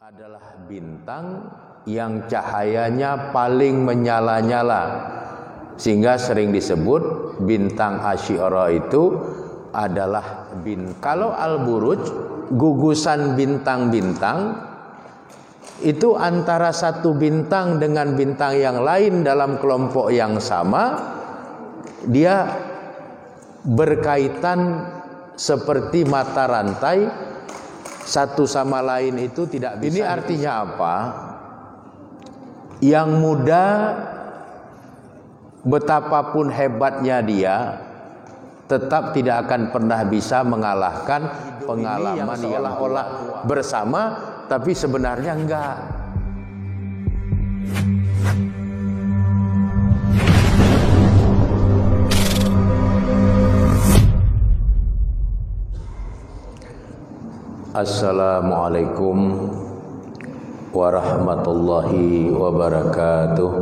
adalah bintang yang cahayanya paling menyala-nyala, sehingga sering disebut bintang Asy'ara itu adalah bintang. Kalau Al-Buruj, gugusan bintang-bintang itu antara satu bintang dengan bintang yang lain dalam kelompok yang sama, dia berkaitan seperti mata rantai, satu sama lain itu tidak bisa. Ini artinya apa? Yang muda, betapapun hebatnya dia, tetap tidak akan pernah bisa mengalahkan pengalaman yang seolah-olah bersama, tapi sebenarnya enggak. Assalamualaikum warahmatullahi wabarakatuh.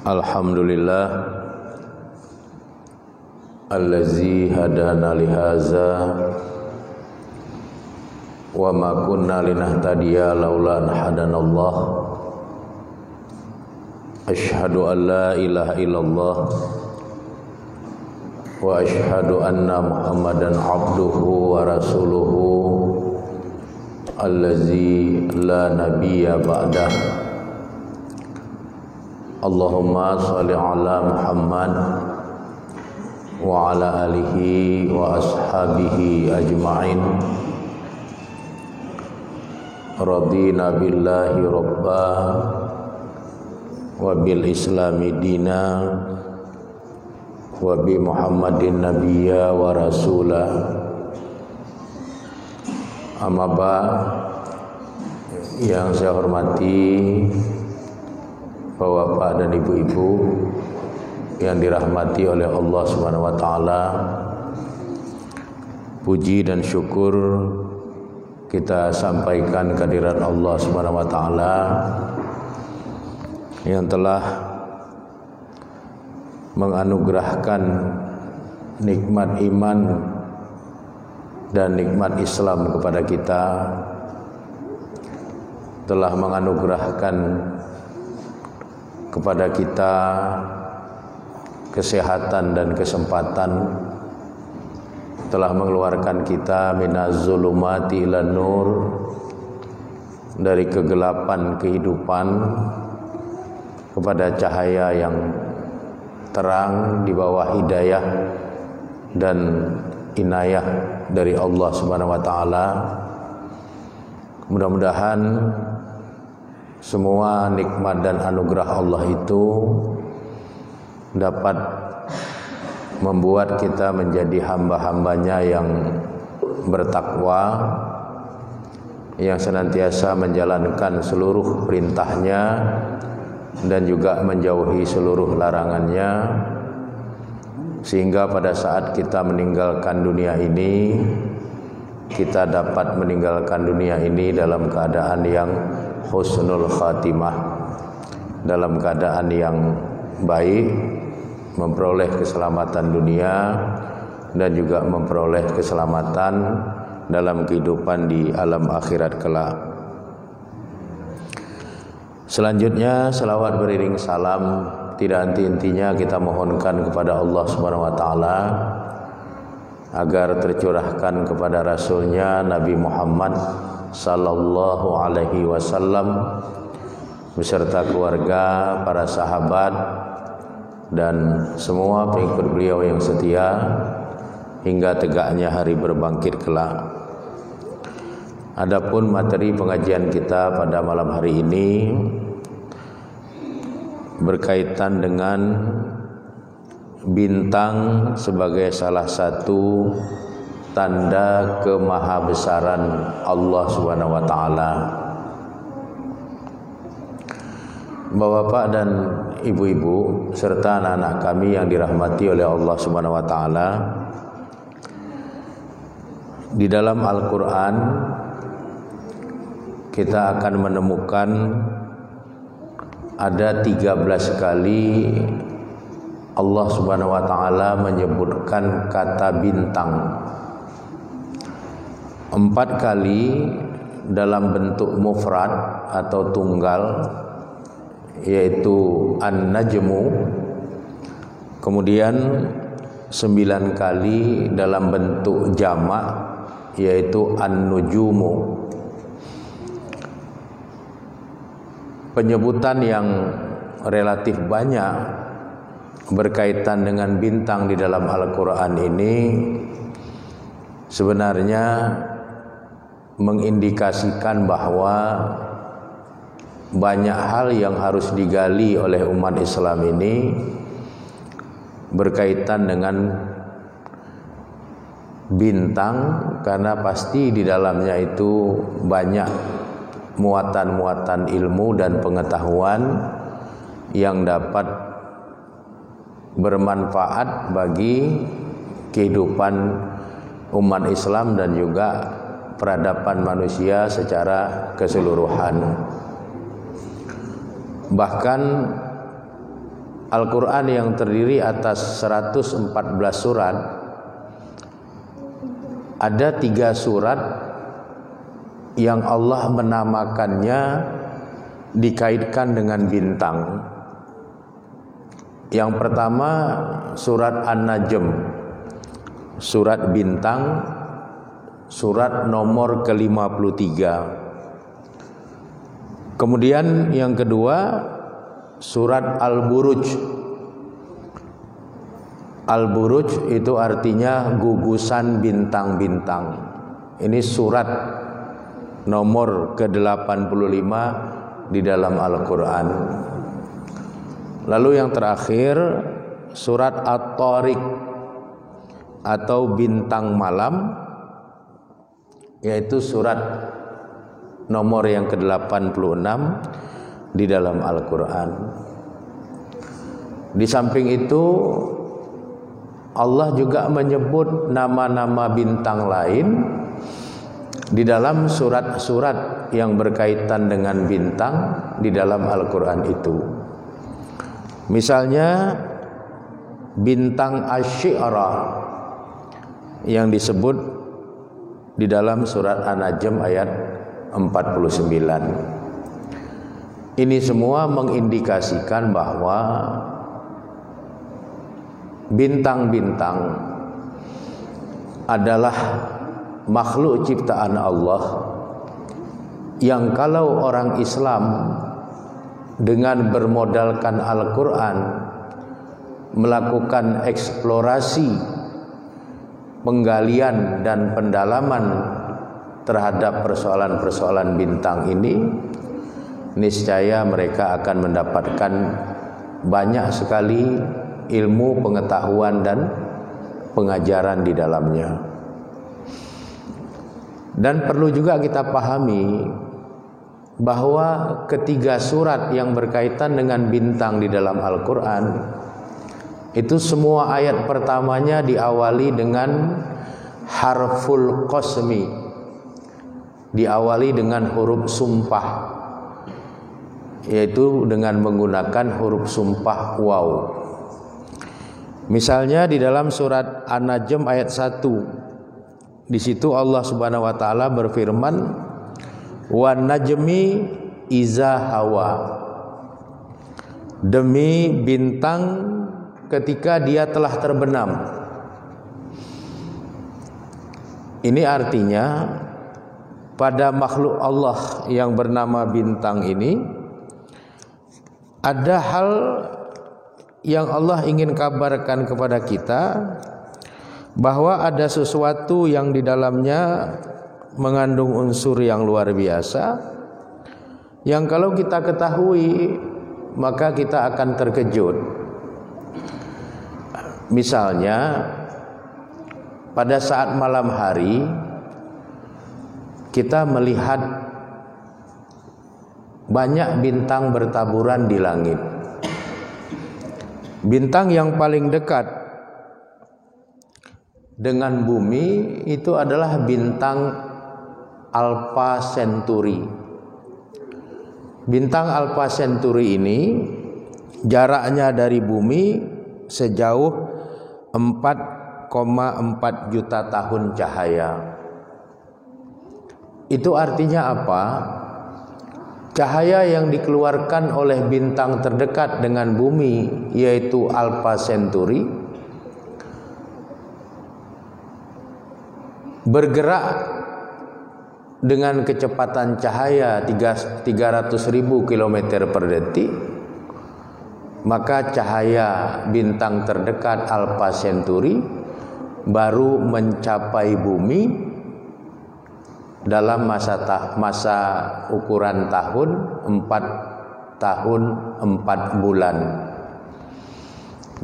Alhamdulillah allazi hadana lihaza wa ma kunna linahtadiya laula an hadanallah. Asyhadu an la ilaha illallah wa asyhadu anna Muhammadan abduhu wa rasuluhu allazi la nabiyya ba'dah. Allahumma shalli ala Muhammad wa ala alihi wa ashabihi ajma'in. Radina billahi rabba wa bil islami dina wa bi Muhammadin nabiyya wa rasulah. Amma ba'd. Yang saya hormati Bapak dan Ibu-ibu yang dirahmati oleh Allah Subhanahu wa taala, puji dan syukur kita sampaikan kehadirat Allah Subhanahu wa taala yang telah menganugerahkan nikmat iman dan nikmat Islam kepada kita, telah menganugerahkan kepada kita kesehatan dan kesempatan, telah mengeluarkan kita minaz zulumati ilan nur, dari kegelapan kehidupan kepada cahaya yang terang di bawah hidayah dan inayah dari Allah Subhanahu wa taala. Mudah-mudahan semua nikmat dan anugerah Allah itu dapat membuat kita menjadi hamba-hambanya yang bertakwa, yang senantiasa menjalankan seluruh perintahnya dan juga menjauhi seluruh larangannya, sehingga pada saat kita meninggalkan dunia ini, kita dapat meninggalkan dunia ini dalam keadaan yang husnul khatimah, dalam keadaan yang baik, memperoleh keselamatan dunia dan juga memperoleh keselamatan dalam kehidupan di alam akhirat kelak. Selanjutnya, selawat beriring salam tidak henti-hentinya kita mohonkan kepada Allah Subhanahu wa taala agar tercurahkan kepada Rasulnya Nabi Muhammad sallallahu alaihi wasallam beserta keluarga, para sahabat dan semua pengikut beliau yang setia hingga tegaknya hari berbangkit kelak. Adapun materi pengajian kita pada malam hari ini berkaitan dengan bintang sebagai salah satu tanda kemahabesaran Allah Subhanahu wa taala. Bapak-bapak dan ibu-ibu serta anak-anak kami yang dirahmati oleh Allah Subhanahu wa taala, di dalam Al-Qur'an kita akan menemukan ada 13 kali Allah Subhanahu wa taala menyebutkan kata bintang. 4 kali dalam bentuk mufrad atau tunggal, yaitu An-Najmu. Kemudian 9 kali dalam bentuk jamak, yaitu An-Nujumu. Penyebutan yang relatif banyak berkaitan dengan bintang di dalam Al-Quran ini sebenarnya mengindikasikan bahwa banyak hal yang harus digali oleh umat Islam ini berkaitan dengan bintang, karena pasti di dalamnya itu banyak muatan-muatan ilmu dan pengetahuan yang dapat bermanfaat bagi kehidupan umat Islam dan juga peradaban manusia secara keseluruhan. Bahkan Al-Quran yang terdiri atas 114 surat, ada 3 surat yang Allah menamakannya dikaitkan dengan bintang. Yang pertama surat An-Najm, surat bintang, surat nomor ke-53. Kemudian yang kedua surat Al-Buruj. Al-Buruj itu artinya gugusan bintang-bintang. Ini surat nomor ke-85 di dalam Al-Quran. Lalu yang terakhir surat At-Tariq atau bintang malam, yaitu surat nomor yang ke-86 di dalam Al-Quran. Di samping itu Allah juga menyebut nama-nama bintang lain di dalam surat-surat yang berkaitan dengan bintang di dalam Al-Quran itu. Misalnya bintang Asy-Syi'ra yang disebut di dalam surat An-Najm ayat 49. Ini semua mengindikasikan bahwa bintang-bintang adalah makhluk ciptaan Allah yang kalau orang Islam dengan bermodalkan Al-Quran melakukan eksplorasi, penggalian dan pendalaman terhadap persoalan-persoalan bintang ini, niscaya mereka akan mendapatkan banyak sekali ilmu, pengetahuan dan pengajaran di dalamnya. Dan perlu juga kita pahami bahwa ketiga surat yang berkaitan dengan bintang di dalam Al-Quran itu semua ayat pertamanya diawali dengan harful qasmi, diawali dengan huruf sumpah, yaitu dengan menggunakan huruf sumpah waw. Misalnya di dalam surat An-Najm ayat 1, di situ Allah Subhanahu wa taala berfirman, "Wan najmi iza hawa." Demi bintang ketika dia telah terbenam. Ini artinya pada makhluk Allah yang bernama bintang ini ada hal yang Allah ingin kabarkan kepada kita, bahwa ada sesuatu yang di dalamnya mengandung unsur yang luar biasa, yang kalau kita ketahui maka kita akan terkejut. Misalnya pada saat malam hari kita melihat banyak bintang bertaburan di langit. Bintang yang paling dekat dengan bumi itu adalah bintang Alpha Centauri. Bintang Alpha Centauri ini jaraknya dari bumi sejauh 4,4 juta tahun cahaya. Itu artinya apa? Cahaya yang dikeluarkan oleh bintang terdekat dengan bumi, yaitu Alpha Centauri, bergerak dengan kecepatan cahaya 300.000 km per detik. Maka cahaya bintang terdekat Alpha Centauri baru mencapai bumi dalam masa ukuran tahun 4 tahun 4 bulan.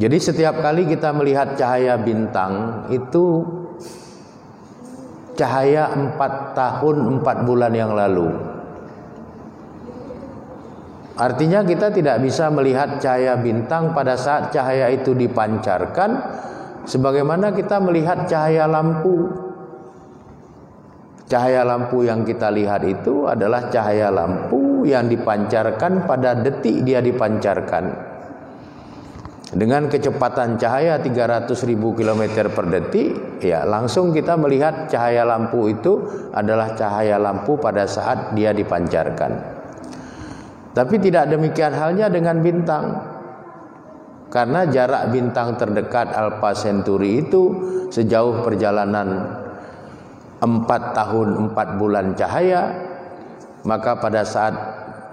Jadi setiap kali kita melihat cahaya bintang itu cahaya 4 tahun 4 bulan yang lalu. Artinya kita tidak bisa melihat cahaya bintang pada saat cahaya itu dipancarkan sebagaimana kita melihat cahaya lampu. Cahaya lampu yang kita lihat itu adalah cahaya lampu yang dipancarkan pada detik dia dipancarkan. Dengan kecepatan cahaya 300.000 km per detik, ya langsung kita melihat cahaya lampu itu adalah cahaya lampu pada saat dia dipancarkan. Tapi tidak demikian halnya dengan bintang. Karena jarak bintang terdekat Alpha Centauri itu sejauh perjalanan 4 tahun 4 bulan cahaya, maka pada saat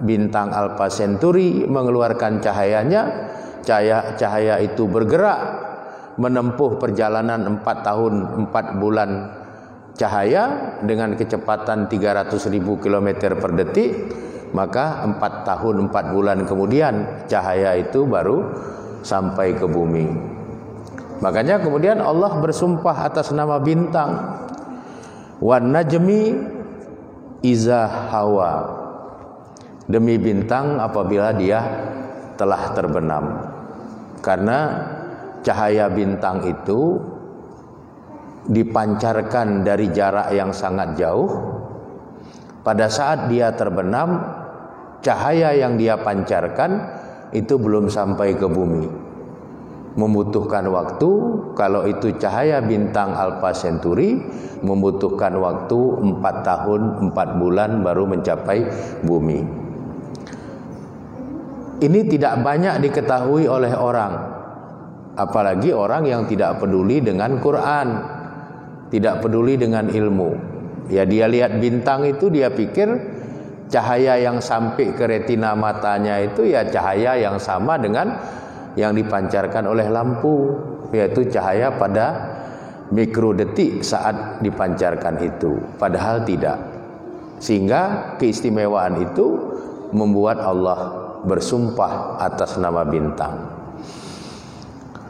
bintang Alpha Centauri mengeluarkan cahayanya, cahaya itu bergerak menempuh perjalanan 4 tahun 4 bulan cahaya dengan kecepatan 300.000 km per detik, maka 4 tahun 4 bulan kemudian cahaya itu baru sampai ke bumi. Makanya kemudian Allah bersumpah atas nama bintang, wan najmi iza hawa, demi bintang apabila dia telah terbenam. Karena cahaya bintang itu dipancarkan dari jarak yang sangat jauh. Pada saat dia terbenam, cahaya yang dia pancarkan itu belum sampai ke bumi. Membutuhkan waktu, kalau itu cahaya bintang Alpha Centauri, membutuhkan waktu 4 tahun 4 bulan baru mencapai bumi. Ini tidak banyak diketahui oleh orang, apalagi orang yang tidak peduli dengan Quran, tidak peduli dengan ilmu. Ya, dia lihat bintang itu dia pikir cahaya yang sampai ke retina matanya itu ya cahaya yang sama dengan yang dipancarkan oleh lampu, yaitu cahaya pada mikrodetik saat dipancarkan itu. Padahal tidak. Sehingga keistimewaan itu membuat Allah bersumpah atas nama bintang.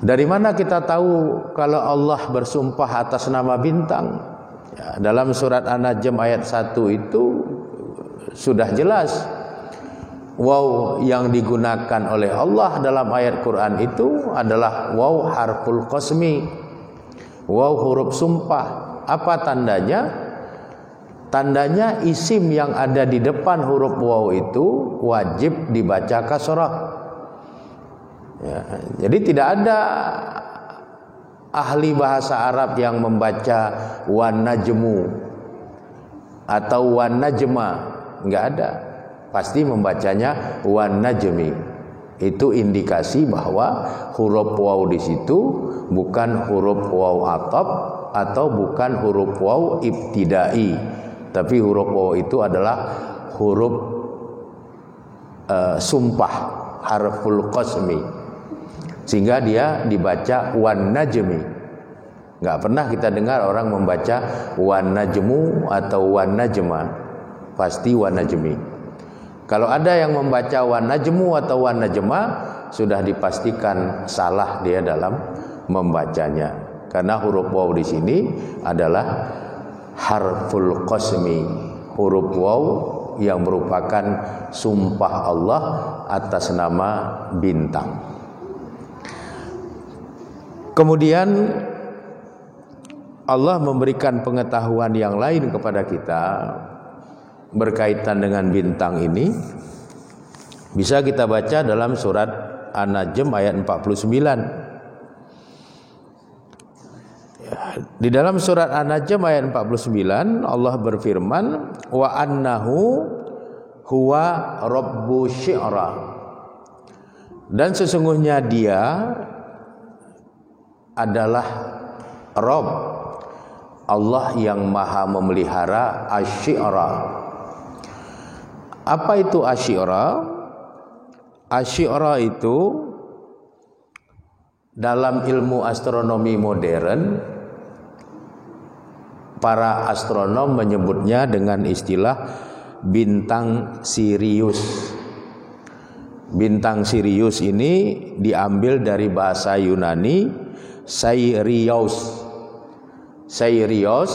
Dari mana kita tahu kalau Allah bersumpah atas nama bintang? Ya, dalam surat An-Najm ayat 1 itu sudah jelas. Waw yang digunakan oleh Allah dalam ayat Quran itu adalah waw harful qasmi, waw huruf sumpah. Apa tandanya? Tandanya isim yang ada di depan huruf waw itu wajib dibaca kasrah. Ya, jadi tidak ada ahli bahasa Arab yang membaca wan najmu atau wan najma, enggak ada. Pasti membacanya wan najmi. Itu indikasi bahwa huruf waw di situ bukan huruf waw ataf atau bukan huruf waw ibtidai, tapi huruf waw itu adalah huruf sumpah, harful qasmi, sehingga dia dibaca wan najmi. Nggak pernah kita dengar orang membaca wan najmu atau wan najma, pasti wan najmi. Kalau ada yang membaca wan najmu atau wan najma, sudah dipastikan salah dia dalam membacanya. Karena huruf waw di sini adalah harful qasmi, huruf waw yang merupakan sumpah Allah atas nama bintang. Kemudian Allah memberikan pengetahuan yang lain kepada kita berkaitan dengan bintang ini. Bisa kita baca dalam surat An-Najm ayat 49. Di dalam surat An-Najm ayat 49 Allah berfirman, wa annahu huwa rabbu syi'ra, dan sesungguhnya dia adalah Rabb, Allah yang maha memelihara asy-syi'ra. Apa itu asy-syi'ra? Asy-syi'ra itu dalam ilmu astronomi modern, para astronom menyebutnya dengan istilah bintang Sirius. Bintang Sirius ini diambil dari bahasa Yunani Sirius. Sirius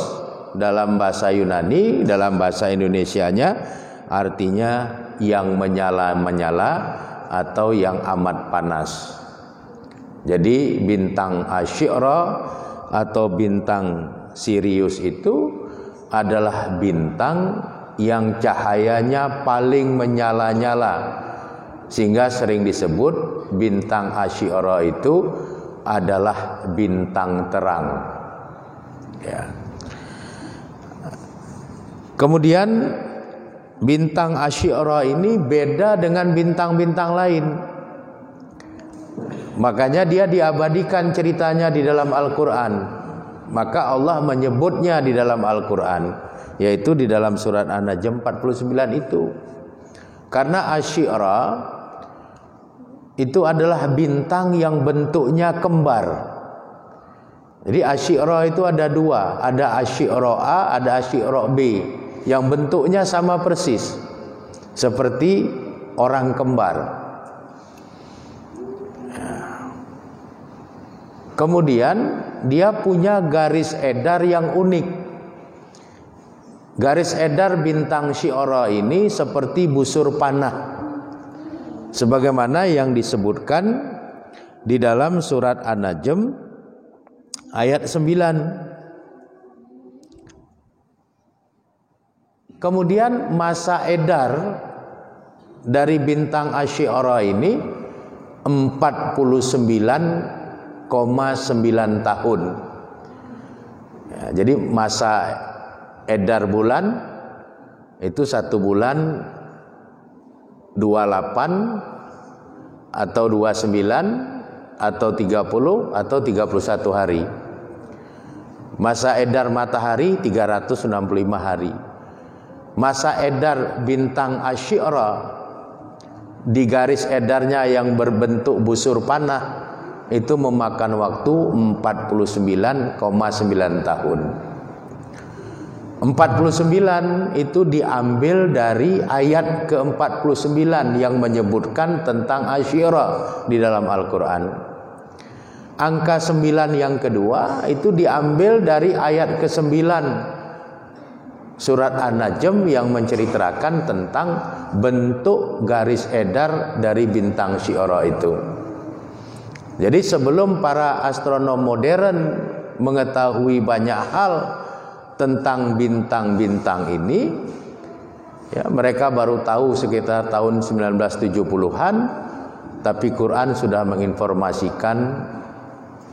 dalam bahasa Yunani, dalam bahasa Indonesianya artinya yang menyala-menyala atau yang amat panas. Jadi bintang asy-syi'ra atau bintang Sirius itu adalah bintang yang cahayanya paling menyala-nyala, sehingga sering disebut bintang asy-syi'ra itu adalah bintang terang. Ya. Kemudian bintang asy-syi'ra ini beda dengan bintang-bintang lain. Makanya dia diabadikan ceritanya di dalam Al-Quran. Maka Allah menyebutnya di dalam Al-Quran, yaitu di dalam surat An-Najm 49 itu. Karena asy-syi'ra itu adalah bintang yang bentuknya kembar. Jadi asy-syi'ra itu ada dua, ada asy-syi'ra A, ada asy-syi'ra B, yang bentuknya sama persis seperti orang kembar. Kemudian dia punya garis edar yang unik. Garis edar bintang syi'ra ini seperti busur panah, sebagaimana yang disebutkan di dalam surat An-Najm ayat 9. Kemudian masa edar dari bintang asy-syi'ra ini 49,9 tahun. Ya, jadi masa edar bulan itu 1 bulan 28 atau 29 atau 30 atau 31 hari. Masa edar matahari 365 hari. Masa edar bintang asy-syi'ra di garis edarnya yang berbentuk busur panah itu memakan waktu 49,9 tahun. 49 itu diambil dari ayat ke-49 yang menyebutkan tentang asy-syi'ra di dalam Al-Quran. Angka 9 yang kedua itu diambil dari ayat ke-9 surat An-Najm yang menceritakan tentang bentuk garis edar dari bintang syi'ra itu. Jadi sebelum para astronom modern mengetahui banyak hal tentang bintang-bintang ini, ya, mereka baru tahu sekitar tahun 1970-an, tapi Quran sudah menginformasikan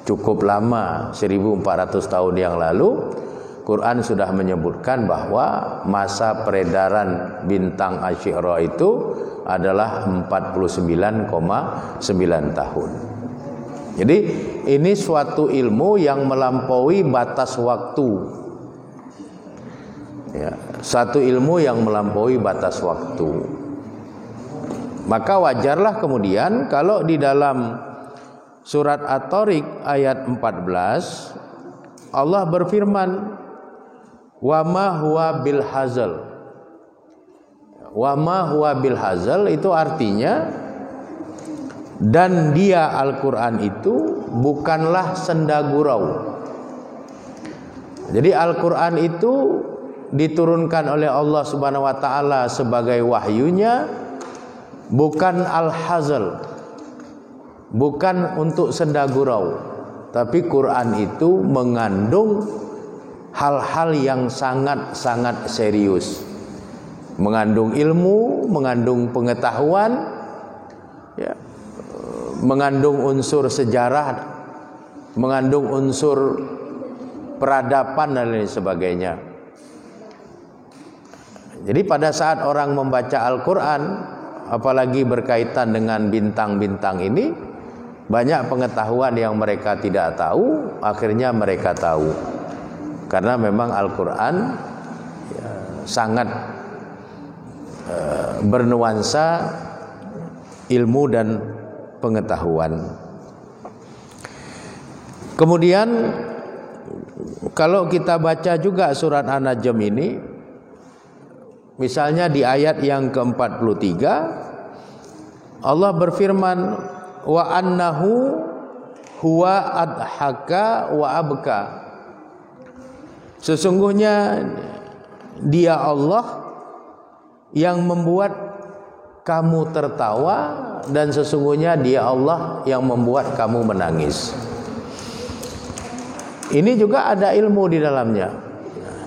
cukup lama, 1400 tahun yang lalu. Quran sudah menyebutkan bahwa masa peredaran bintang asy-syi'ra itu adalah 49,9 tahun. Jadi ini suatu ilmu yang melampaui batas waktu. Ya, satu ilmu yang melampaui batas waktu. Maka wajarlah kemudian kalau di dalam surat At-Tariq ayat 14 Allah berfirman, wa ma huwa bil hazal. Wa ma huwa bil hazal itu artinya, dan dia Al-Quran itu bukanlah senda gurau. Jadi Al-Quran itu diturunkan oleh Allah Subhanahu wa taala sebagai wahyunya, bukan al-hazal, bukan untuk senda gurau, tapi Quran itu mengandung hal-hal yang sangat-sangat serius, mengandung ilmu, mengandung pengetahuan, ya, mengandung unsur sejarah, mengandung unsur peradaban dan lain sebagainya. Jadi pada saat orang membaca Al-Quran, apalagi berkaitan dengan bintang-bintang ini, banyak pengetahuan yang mereka tidak tahu, akhirnya mereka tahu. Karena memang Al-Quran sangat bernuansa ilmu dan pengetahuan. Kemudian kalau kita baca juga surat An-Najm ini, misalnya di ayat yang ke-43, Allah berfirman, wa annahu huwa adhaka wa abka. Sesungguhnya Dia Allah yang membuat kamu tertawa, dan sesungguhnya Dia Allah yang membuat kamu menangis. Ini juga ada ilmu di dalamnya.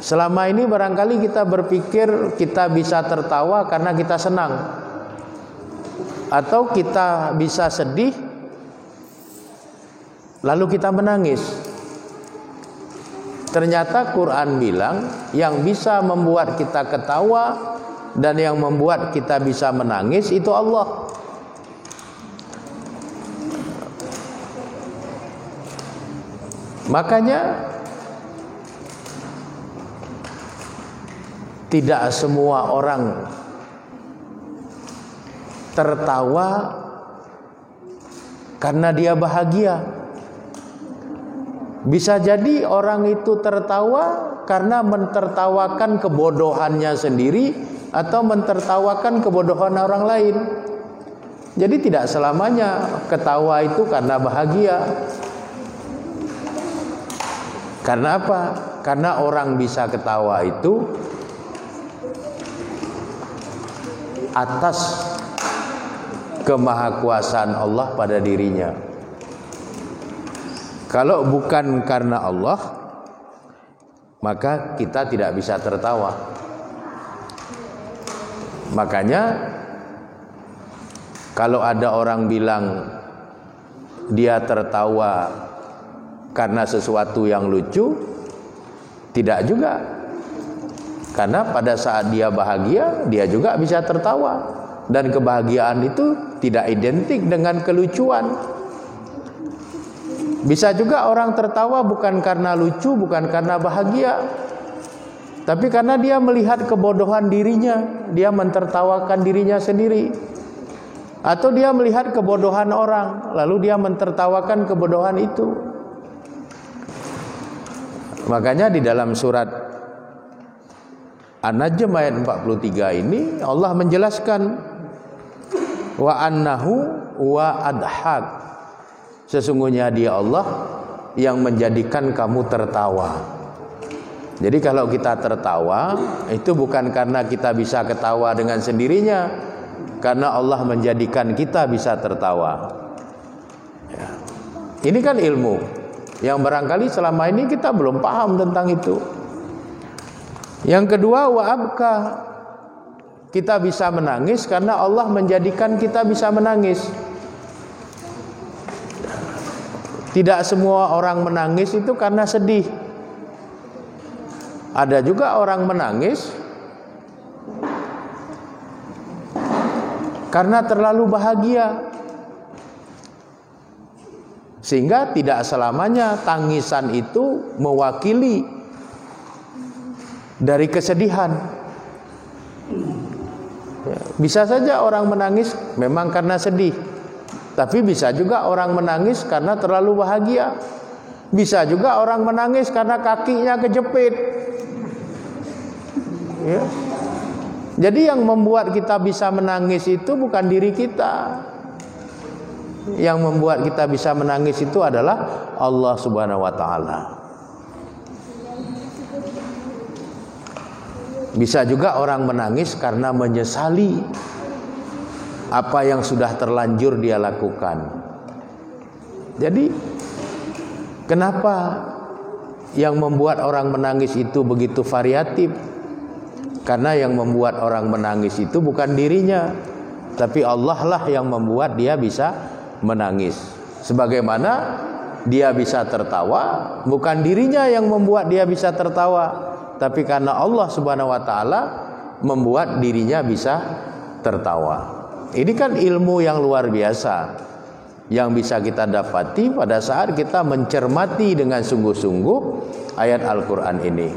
Selama ini barangkali kita berpikir kita bisa tertawa karena kita senang, atau kita bisa sedih lalu kita menangis. Ternyata Quran bilang yang bisa membuat kita ketawa dan yang membuat kita bisa menangis itu Allah. Makanya tidak semua orang tertawa karena dia bahagia. Bisa jadi orang itu tertawa karena mentertawakan kebodohannya sendiri atau mentertawakan kebodohan orang lain. Jadi tidak selamanya ketawa itu karena bahagia. Karena apa? Karena orang bisa ketawa itu atas kemahakuasaan Allah pada dirinya. Kalau bukan karena Allah, maka kita tidak bisa tertawa. Makanya kalau ada orang bilang dia tertawa karena sesuatu yang lucu, tidak juga. Karena pada saat dia bahagia, dia juga bisa tertawa. Dan kebahagiaan itu tidak identik dengan kelucuan. Bisa juga orang tertawa bukan karena lucu, bukan karena bahagia, tapi karena dia melihat kebodohan dirinya, dia mentertawakan dirinya sendiri. Atau dia melihat kebodohan orang, lalu dia mentertawakan kebodohan itu. Makanya di dalam surat An-Najm ayat 43 ini Allah menjelaskan wa annahu wa adhak. Sesungguhnya Dia Allah yang menjadikan kamu tertawa. Jadi kalau kita tertawa itu bukan karena kita bisa ketawa dengan sendirinya, karena Allah menjadikan kita bisa tertawa. Ya. Ini kan ilmu yang barangkali selama ini kita belum paham tentang itu. Yang kedua, wa abka, kita bisa menangis karena Allah menjadikan kita bisa menangis. Tidak semua orang menangis itu karena sedih. Ada juga orang menangis karena terlalu bahagia. Sehingga tidak selamanya tangisan itu mewakili dari kesedihan. Bisa saja orang menangis memang karena sedih, tapi bisa juga orang menangis karena terlalu bahagia. Bisa juga orang menangis karena kakinya kejepit. Ya. Jadi yang membuat kita bisa menangis itu bukan diri kita. Yang membuat kita bisa menangis itu adalah Allah Subhanahu wa taala. Bisa juga orang menangis karena menyesali apa yang sudah terlanjur dia lakukan. Jadi kenapa yang membuat orang menangis itu begitu variatif? Karena yang membuat orang menangis itu bukan dirinya, tapi Allah lah yang membuat dia bisa menangis. Sebagaimana dia bisa tertawa, bukan dirinya yang membuat dia bisa tertawa, tapi karena Allah Subhanahu wa taala membuat dirinya bisa tertawa. Ini kan ilmu yang luar biasa yang bisa kita dapati pada saat kita mencermati dengan sungguh-sungguh ayat Al-Qur'an ini.